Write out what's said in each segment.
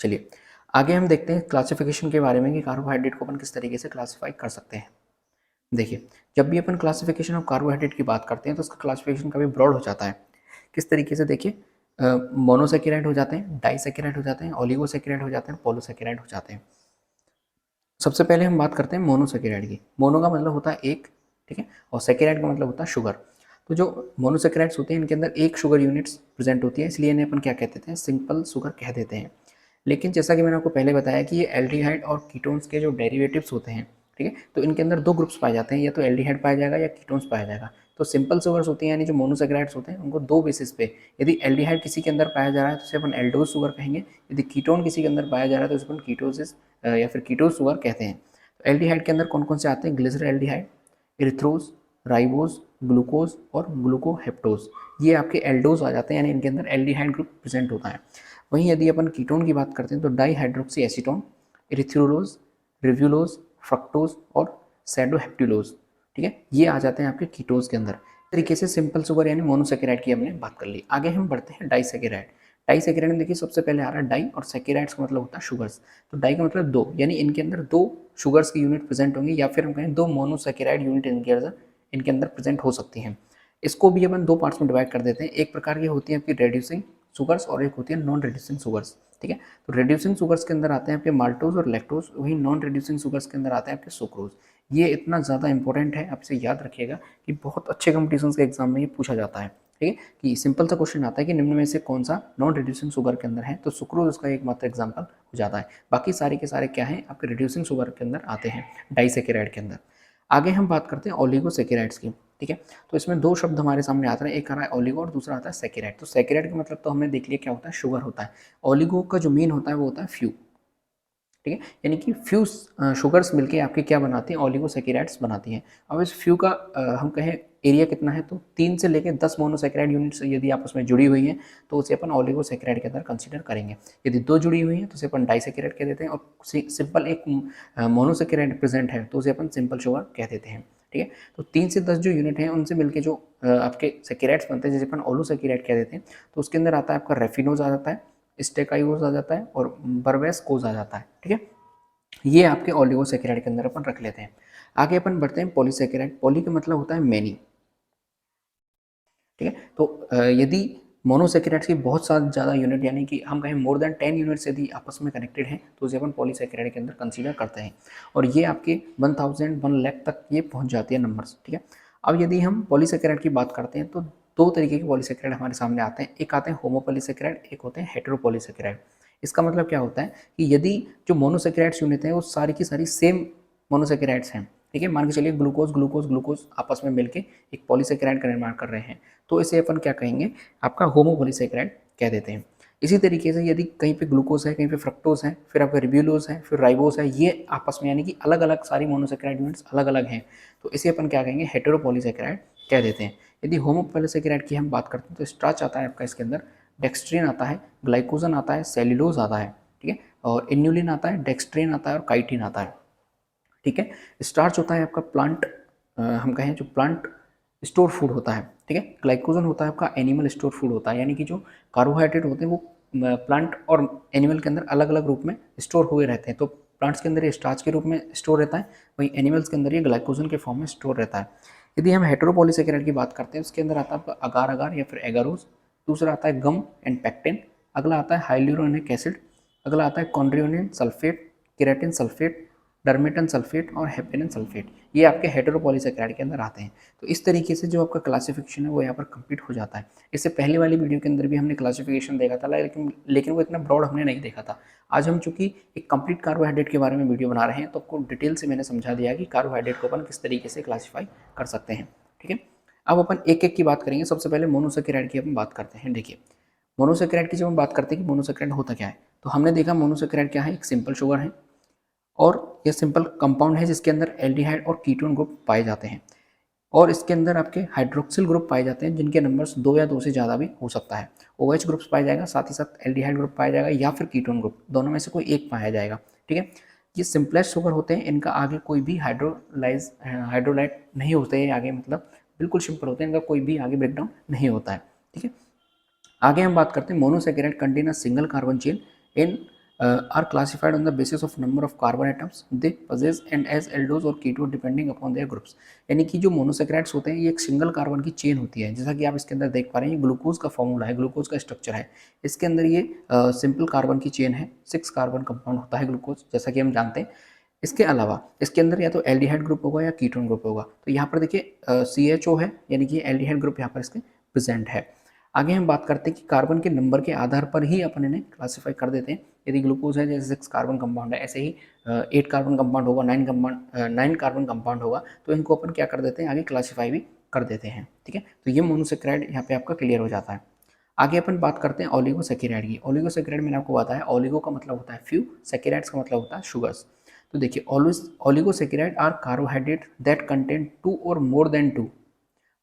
चलिए आगे हम देखते हैं क्लासिफिकेशन के बारे में कि कार्बोहाइड्रेट को अपन किस तरीके से क्लासीफाई कर सकते हैं। देखिए, जब भी अपन क्लासिफिकेशन ऑफ कार्बोहाइड्रेट की बात करते हैं तो उसका क्लासिफिकेशन काफ़ी ब्रॉड हो जाता है। किस तरीके से देखिए, मोनोसेकेराइड हो जाते हैं, डाइसेकेराइड हो जाते हैं, ओलिगोसेकेराइड हो जाते हैं, पॉलीसेकेराइड हो जाते हैं। सबसे पहले हम बात करते हैं मोनोसेकेराइड की। मोनो का मतलब होता है एक, ठीक है, और सेकेराइड का मतलब होता है शुगर। तो जो मोनोसेकेराइड्स होते हैं इनके अंदर एक शुगर यूनिट्स प्रेजेंट होती है, इसलिए इन्हें अपन क्या कहते हैं, सिंपल शुगर कह देते हैं। लेकिन जैसा कि मैंने आपको पहले बताया कि ये एल्डिहाइड और कीटोन्स के जो डेरिवेटिव्स होते हैं, ठीक है, तो इनके अंदर दो ग्रुप्स पाए जाते हैं, या तो एल्डिहाइड पाया जाएगा या कीटोन्स पाया जाएगा। तो सिंपल शुगर्स होती हैं यानी जो मोनोसेकेराइड्स होते हैं उनको दो बेसिस पे, यदि एल्डिहाइड किसी के अंदर पाया जा रहा है तो उसे अपन एल्डोज शुगर कहेंगे, यदि कीटोन किसी के अंदर पाया जा रहा है तो उसे अपन कीटोसिस या फिर कीटोज शुगर कहते हैं। तो एल्डिहाइड के अंदर कौन कौन से आते हैं, ग्लिसरल एल्डिहाइड, इरिथ्रोज, राइबोज, ग्लूकोज और ग्लूकोहेप्टोज, ये आपके एल्डोज आ जाते हैं, यानी इनके अंदर एल्डिहाइड ग्रुप प्रेजेंट होता है। वहीं यदि अपन कीटोन की बात करते हैं तो डाईहाइड्रोक्सी एसीटोन, इरिथ्रोलोज, रिव्यूलोज, फ्रक्टोज और सैडोहेप्टिलोज, ठीक है, ये आ जाते हैं आपके कीटोज के अंदर। तरीके से सिंपल शुगर यानी मोनोसेकेराइड की हमने बात कर ली। आगे हम बढ़ते हैं डाइसेकेराइड। डाइसेकेराइड में देखिए सबसे पहले आ रहा है डाई, और सेकेराइड्स का मतलब होता है शुगर्स। तो डाई का मतलब दो, यानी इनके अंदर दो शुगर्स की यूनिट प्रेजेंट होंगी, या फिर हम कहें दो मोनोसेकेराइड यूनिट इनके अंदर प्रेजेंट हो सकती हैं। इसको भी अपन दो पार्ट्स में डिवाइड कर देते हैं। एक प्रकार की होती है आपकी रेड्यूसिंग शुगर्स और एक होती है नॉन रिड्यूसिंग शुगर्स, ठीक है। तो रिड्यूसिंग शुगर्स के अंदर आते हैं आपके माल्टोज और लैक्टोज, वही नॉन रिड्यूसिंग शुगर्स के अंदर आते हैं आपके सुक्रोज। ये इतना ज़्यादा इंपॉर्टेंट है, आपसे याद रखिएगा कि बहुत अच्छे कंपटीशन के एग्जाम में ये पूछा जाता है, ठीक है, कि सिंपल सा क्वेश्चन आता है कि निम्न में से कौन सा नॉन रिड्यूसिंग शुगर के अंदर है, तो सुक्रोज उसका एकमात्र एग्जाम्पल हो जाता है। बाकी सारे के सारे क्या है, आपके रिड्यूसिंग शुगर के अंदर आते हैं, डाइसेकेराइड के अंदर। आगे हम बात करते हैं ओलिगोसेकेराइड्स की, ठीक है। तो इसमें दो शब्द हमारे सामने आते हैं, एक आ रहा है ओलिगो और दूसरा आता है सेकेराइड। तो सेकेराइड का मतलब तो हमने देख लिया क्या होता है, शुगर होता है। ओलिगो का जो मीन होता है वो होता है फ्यू, ठीक है, यानी कि फ्यू शुगर्स मिलके आपके क्या बनाती हैं, ओलिगोसेकेराइड्स बनाती हैं। अब इस फ्यू का हम कहें एरिया कितना है, तो 3 से लेकर 10 मोनोसेकेराइड यूनिट्स यदि आपस में जुड़ी हुई हैं तो उसे अपन ओलिगोसेकेराइड के अंदर कंसीडर करेंगे। यदि दो जुड़ी हुई हैं तो उसे अपन डाइसेकेराइड कह देते हैं, और सिंपल एक मोनोसेकेराइड प्रेजेंट है तो उसे अपन सिंपल शुगर कह देते हैं, ठीक है। तो 3 से 10 जो यूनिट हैं उनसे मिलकर जो आपके सेकेराइड्स बनते हैं, जैसे अपन ओलोसेकेराइड कह देते हैं, तो उसके अंदर आता है आपका रेफिनोज आ जाता है, स्टेकाइओज आ जाता है और बर्वेस्कोज आ जाता है, ठीक है। ये आपके ओलिगोसेकेराइड के अंदर अपन रख लेते हैं। आगे अपन बढ़ते हैं पॉलीसेकेराइड। पॉली का मतलब होता है मैनी, ठीक है। तो यदि मोनोसेकेराइड्स की बहुत सारे ज़्यादा यूनिट, यानी कि हम कहें मोर देन 10 यूनिट्स यदि आपस में कनेक्टेड हैं तो उसे अपन पॉलीसेकेराइड के अंदर कंसीडर करते हैं, और ये आपके 1000 1 लाख तक ये पहुंच जाती है नंबर्स, ठीक है। अब यदि हम पॉलीसेकेराइड की बात करते हैं तो दो तरीके के पॉलीसेकेराइड हमारे सामने आते हैं, एक आते हैं होमोपॉलीसेकेराइड, एक होते हैं हेटेरोपॉलीसेकेराइड। इसका मतलब क्या होता है कि यदि जो मोनोसेकेराइड्स यूनिट है वो सारी की सारी सेम मोनोसेकेराइड्स हैं, ठीक है, मान के चलिए ग्लूकोज ग्लूकोज ग्लूकोज आपस में मिलकर एक पॉलीसेकेराइड का निर्माण कर रहे हैं, तो इसे अपन क्या कहेंगे, आपका होमोपॉलीसेकेराइड कह देते हैं। इसी तरीके से यदि कहीं पे ग्लूकोज है, कहीं पे फ्रक्टोज है, फिर आपका रिब्यूलोज है, फिर राइबोस है, ये आपस में यानी कि अलग अलग सारी मोनोसेकेराइड यूनिट्स अलग अलग हैं, तो इसे अपन क्या कहेंगे, हेटेरोपॉलीसेकेराइड कह देते हैं। यदि होमोपॉलीसेकेराइड की हम बात करते हैं तो स्टार्च आता है आपका इसके अंदर, डेक्सट्रिन आता है, ग्लाइकोजन आता है, सेल्यूलोज आता है, ठीक है, और इन्यूलिन आता है, डेक्सट्रिन आता है और काइटिन आता है, ठीक है। स्टार्च होता है आपका प्लांट, हम कहें जो प्लांट स्टोर फूड होता है, ठीक है। ग्लाइकोजन होता है आपका एनिमल स्टोर फूड होता है, यानी कि जो कार्बोहाइड्रेट होते हैं वो प्लांट और एनिमल के अंदर अलग अलग रूप में स्टोर हुए रहते हैं। तो प्लांट्स के अंदर ये स्टार्च के रूप में स्टोर रहता है, वहीं एनिमल्स के अंदर ये ग्लाइकोजन के फॉर्म में स्टोर रहता है। यदि हम हेटेरोपॉलीसेकेराइड की बात करते हैं उसके अंदर आता है आपका अगार अगार या फिर एगारोज, दूसरा आता है गम एंड पैक्टिन, अगला आता है हाइल्यूरोनिक एसिड, अगला आता है कॉन्ड्रियोनिन सल्फेट, केराटिन सल्फेट, डर्मेटन सल्फेट और हेपेरिन सल्फेट, ये आपके हेटेरोपॉलीसेकेराइड के अंदर आते हैं। तो इस तरीके से जो आपका क्लासिफिकेशन है वो यहाँ पर कंप्लीट हो जाता है। इससे पहले वाली वीडियो के अंदर भी हमने क्लासिफिकेशन देखा था, लेकिन वो इतना ब्रॉड हमने नहीं देखा था। आज हम चूंकि एक कंप्लीट कार्बोहाइड्रेट के बारे में वीडियो बना रहे हैं तो आपको डिटेल से मैंने समझा दिया कि कार्बोहाइड्रेट को अपन किस तरीके से क्लासीफाई कर सकते हैं, ठीक है। अब अपन एक एक की बात करेंगे। सबसे पहले मोनोसेकेराइड की अपन बात करते हैं। देखिए, मोनोसेकेराइड की जब हम बात करते हैं कि मोनोसेकेराइड होता क्या है, तो हमने देखा मोनोसेकेराइड क्या है, एक सिंपल शुगर है और यह सिंपल कंपाउंड है जिसके अंदर एल्डिहाइड और कीटोन ग्रुप पाए जाते हैं, और इसके अंदर आपके हाइड्रोक्सिल ग्रुप पाए जाते हैं जिनके नंबर्स 2 या 2 से ज़्यादा भी हो सकता है। OH ग्रुप्स पाया जाएगा, साथ ही साथ एल्डिहाइड ग्रुप पाया जाएगा या फिर कीटोन ग्रुप, दोनों में से कोई एक पाया जाएगा, ठीक है। ये सिंपलेस्ट शुगर होते हैं, इनका आगे कोई भी हाइड्रोलाइट नहीं होते हैं आगे, मतलब बिल्कुल सिंपल होते हैं, इनका कोई भी आगे ब्रेकडाउन नहीं होता है, ठीक है। आगे हम बात करते हैं monosaccharide contain a single carbon chain in are classified on the basis of number of carbon atoms they possess and as aldose और ketone depending upon their groups. यानी कि जो मोनोसेक्राइड्स होते हैं ये एक सिंगल कार्बन की चेन होती है, जैसा कि आप इसके अंदर देख पा रहे हैं, ये ग्लूकोज का फॉर्मूला है, ग्लूकोज का स्ट्रक्चर है। इसके अंदर ये सिंपल कार्बन की चेन है, 6 कार्बन कंपाउंड होता है ग्लूकोज, जैसा कि हम जानते हैं। इसके अलावा इसके अंदर या तो एल्डिहाइड ग्रुप होगा या कीटोन ग्रुप होगा। तो यहाँ पर देखिए CHO है, यानी कि एल्डिहाइड ग्रुप यहाँ पर इसके प्रेजेंट है। आगे हम बात करते हैं कि कार्बन के नंबर के आधार पर ही अपन इन्हें क्लासीफाई कर देते हैं। यदि ग्लूकोज है जैसे 6 कार्बन कंपाउंड है, ऐसे ही 8 कार्बन कंपाउंड होगा, 9 कार्बन कंपाउंड होगा, तो इनको अपन क्या कर देते हैं, आगे क्लासीफाई भी कर देते हैं। ठीक है, तो ये मोनोसेक्राइड यहाँ पे आपका क्लियर हो जाता है। आगे अपन बात करते हैं ओलिगोसेकेराइड की। ओलिगोसेकेराइड मैंने आपको बताया, ओलिगो का मतलब होता है फ्यू, सेकेराइड्स का मतलब होता है शुगर्स। तो देखिए oligosaccharide are carbohydrate that contain 2 और मोर देन 2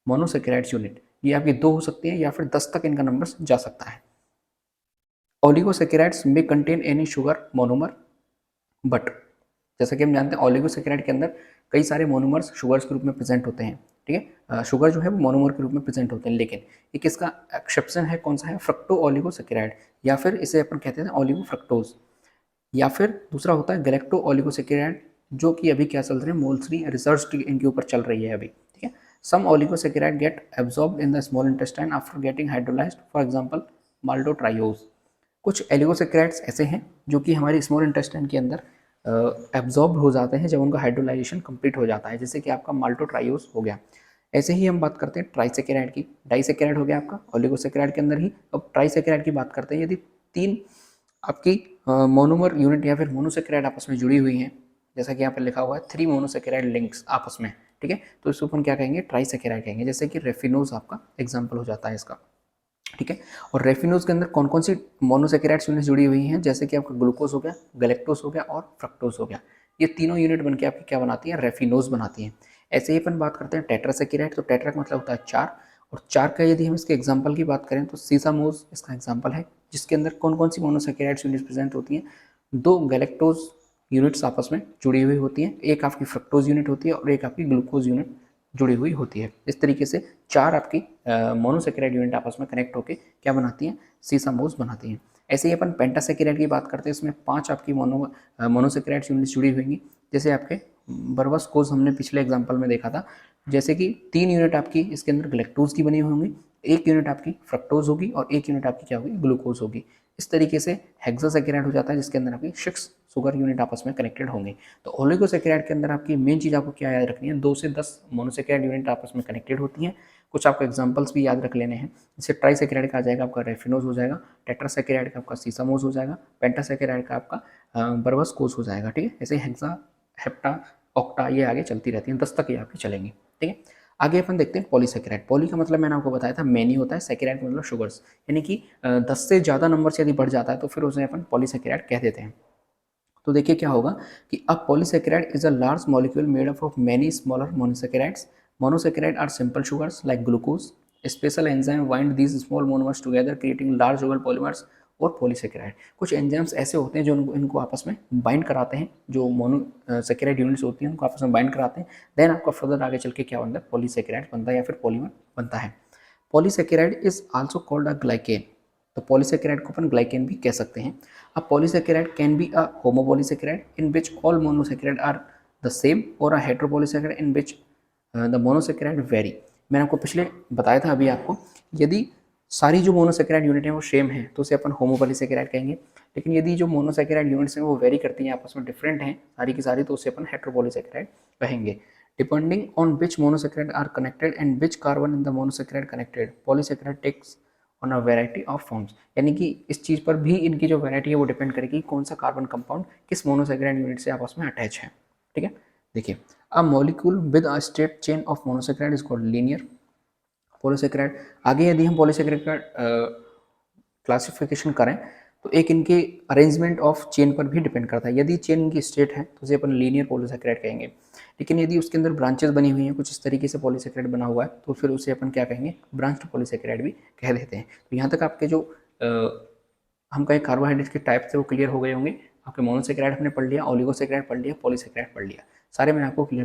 मोनोसेकेराइड्स यूनिट। ये आपकी 2 हो सकती है या फिर 10 तक इनका नंबर जा सकता है। ओलिगोसेकेराइड्स में contain any sugar monomer but, जैसा कि हम जानते हैं ओलिगोसेकेराइड के अंदर कई सारे मोनोमर्स शुगर्स के रूप में प्रेजेंट होते हैं। ठीक है, शुगर जो है वो मोनोमर के रूप में प्रेजेंट होते हैं, लेकिन एक इसका एक्सेप्शन है, कौन सा है, फ्रक्टो ओलिगोसेकेराइड, या फिर इसे अपन कहते हैं ओलिगो फ्रक्टोज, या फिर दूसरा होता है गैलेक्टो ओलिगोसेकेराइड, जो कि अभी क्या चल रहे हैं, मोल्सरी रिसर्च इनके ऊपर चल रही है अभी। ठीक है, some oligosaccharide get absorbed in the small intestine after getting hydrolysed, for example maltotriose. कुछ एलिगोसेकेराइड्स ऐसे हैं जो कि हमारे स्मॉल इंटेस्टाइन के अंदर एब्जॉर्ब हो जाते हैं जब उनका हाइड्रोलाइजेशन कंप्लीट हो जाता है, जैसे कि आपका माल्टोट्राइयोज हो गया। ऐसे ही हम बात करते हैं ट्राइसेकेराइड की, डाइसेकेराइड हो गया आपका ओलिगोसेकेराइड के अंदर ही। अब ट्राइसेकेराइड की बात करते हैं, यदि 3 आपकी मोनोमर यूनिट या फिर मोनोसेकेराइड आपस में जुड़ी हुई हैं, जैसा कि यहाँ पर लिखा हुआ है 3 मोनोसेकेराइड लिंक्स आपस में। ठीक है, तो इसको अपन क्या कहेंगे, ट्राइसेकेराइड कहेंगे, जैसे कि रेफिनोज आपका एग्जाम्पल हो जाता है इसका। ठीक है, और रेफिनोज के अंदर कौन कौन सी मोनोसेकेराइड्स यूनिट जुड़ी हुई हैं, जैसे कि आपका ग्लूकोज हो गया, गैलेक्टोज हो गया और फ्रक्टोज हो गया। ये तीनों यूनिट बनके आपकी क्या बनाती हैं, रेफिनोज बनाती हैं। ऐसे ही अपन बात करते हैं टेट्रासेकेराइड, तो टेट्रा का मतलब होता है 4, और 4 का यदि हम इसके एग्जाम्पल की बात करें तो सीसामोज इसका एग्जाम्पल है, जिसके अंदर कौन कौन सी मोनोसेकेराइड्स यूनिट प्रेजेंट होती हैं, 2 गैलेक्टोज यूनिट्स आपस में जुड़ी हुई होती हैं, एक आपकी फ्रक्टोज यूनिट होती है और एक आपकी ग्लूकोज यूनिट जुड़ी हुई होती है। इस तरीके से 4 आपकी मोनोसेकेराइड यूनिट आपस में कनेक्ट होकर क्या बनाती हैं, सीसामोज बनाती हैं। ऐसे ही अपन पेंटासेकेराइड की बात करते हैं, इसमें 5 आपकी मोनोसेकेराइड यूनिट्स जुड़ी हुई, जैसे आपके बरबस कोज हमने पिछले एग्जाम्पल में देखा था, जैसे कि 3 यूनिट आपकी इसके अंदर गैलेक्टोज की बनी होंगी, 1 यूनिट आपकी फ्रक्टोज होगी और 1 यूनिट आपकी क्या होगी, ग्लूकोज होगी। इस तरीके से हेक्सासेकेराइड हो जाता है, जिसके अंदर आपकी 6 शुगर यूनिट आपस में कनेक्टेड होंगे। तो ओलिगोसेकेराइड के अंदर आपकी मेन चीज़ आपको क्या याद रखनी है, 2 से 10 मोनोसेकेराइड यूनिट आपस में कनेक्टेड होती हैं। कुछ आपको एग्जांपल्स भी याद रख लेने हैं, जैसे ट्राइसेकेराइड का आ जाएगा आपका रेफिनोज हो जाएगा, टेट्रासेकेराइड का आपका सीसामोज हो जाएगा, पेंटासेकेराइड का आपका बरबस कोस हो जाएगा। ठीक है, ऐसे हेक्सा, हेप्टा, ऑक्टा ये आगे चलती रहती हैं, 10 तक ये आपकी चलेंगी। ठीक है, आगे अपन देखते हैं पॉलीसेकेराइड। पॉली का मतलब मैंने आपको बताया था मैनी होता है, सेकेराइड मतलब शुगर्स, यानी कि 10 से ज़्यादा नंबर से यदि बढ़ जाता है तो फिर उसे अपन पॉलीसेकेराइड कह देते हैं। तो देखिए क्या होगा कि a polysaccharide is a large molecule made up of many smaller monosaccharides. Monosaccharide are simple sugars like glucose. Special enzyme bind these small monomers together creating large sugar polymers और पॉलीसेकेराइड। कुछ एंजाइम्स ऐसे होते हैं जो इनको आपस में bind कराते हैं, जो मोनोसेकेराइड यूनिट्स होती हैं उनको आपस में बाइंड कराते हैं, देन आपका फर्दर आगे चल के क्या बनता है, पॉलीसेकेराइड बनता है या फिर पॉलीमर बनता है। Polysaccharide is also called a glycan. तो पॉलीसेकेराइड को अपन ग्लाइकेन भी कह सकते हैं। A polysaccharide can be a homopolysaccharide in which all monosaccharide are the same or a heteropolysaccharide in which the monosaccharide vary। मैंने आपको पिछले बताया था अभी आपको, यदि सारी जो मोनोसेकेराइड यूनिट है वो सेम है तो उसे अपन होमोपॉलीसेकेराइड कहेंगे, लेकिन यदि जो मोनोसेकेराइड यूनिट्स हैं वो वेरी करती हैं, आपस में डिफरेंट हैं सारी की सारी, तो उसे अपन हेटेरोपॉलीसेकेराइड कहेंगे। Depending on which monosaccharide are connected and which carbon in the monosaccharide connected, polysaccharide takes on a variety of forms. यानी कि इस चीज़ पर भी इनकी जो वैरायटी है वो डिपेंड करेगी कौन सा कार्बन कंपाउंड किस मोनोसेकेराइड यूनिट से आपस में अटैच है। ठीक है, देखिए a molecule with a straight chain of monosaccharide is called linear polysaccharide. आगे यदि हम पॉलीसेकेराइड का क्लासिफिकेशन करें तो एक इनके अरेंजमेंट ऑफ चेन पर भी डिपेंड करता है। यदि चेन इनकी स्ट्रेट है तो उसे अपन लीनियर पॉलीसेकेराइड कहेंगे, लेकिन यदि उसके अंदर ब्रांचेस बनी हुई हैं, कुछ इस तरीके से पॉलीसेकेराइड बना हुआ है, तो फिर उसे अपन क्या कहेंगे, ब्रांच्ड पॉलीसेकेराइड भी कह देते हैं। तो यहाँ तक आपके जो हम कहें कार्बोहाइड्रेट के टाइप थे वो क्लियर हो गए होंगे। आपके मोनोसेकेराइड हमने पढ़ लिया, ओलिगोसेकेराइड पढ़ लिया, पॉलीसेकेराइड पढ़ लिया, सारे मैंने आपको क्लियर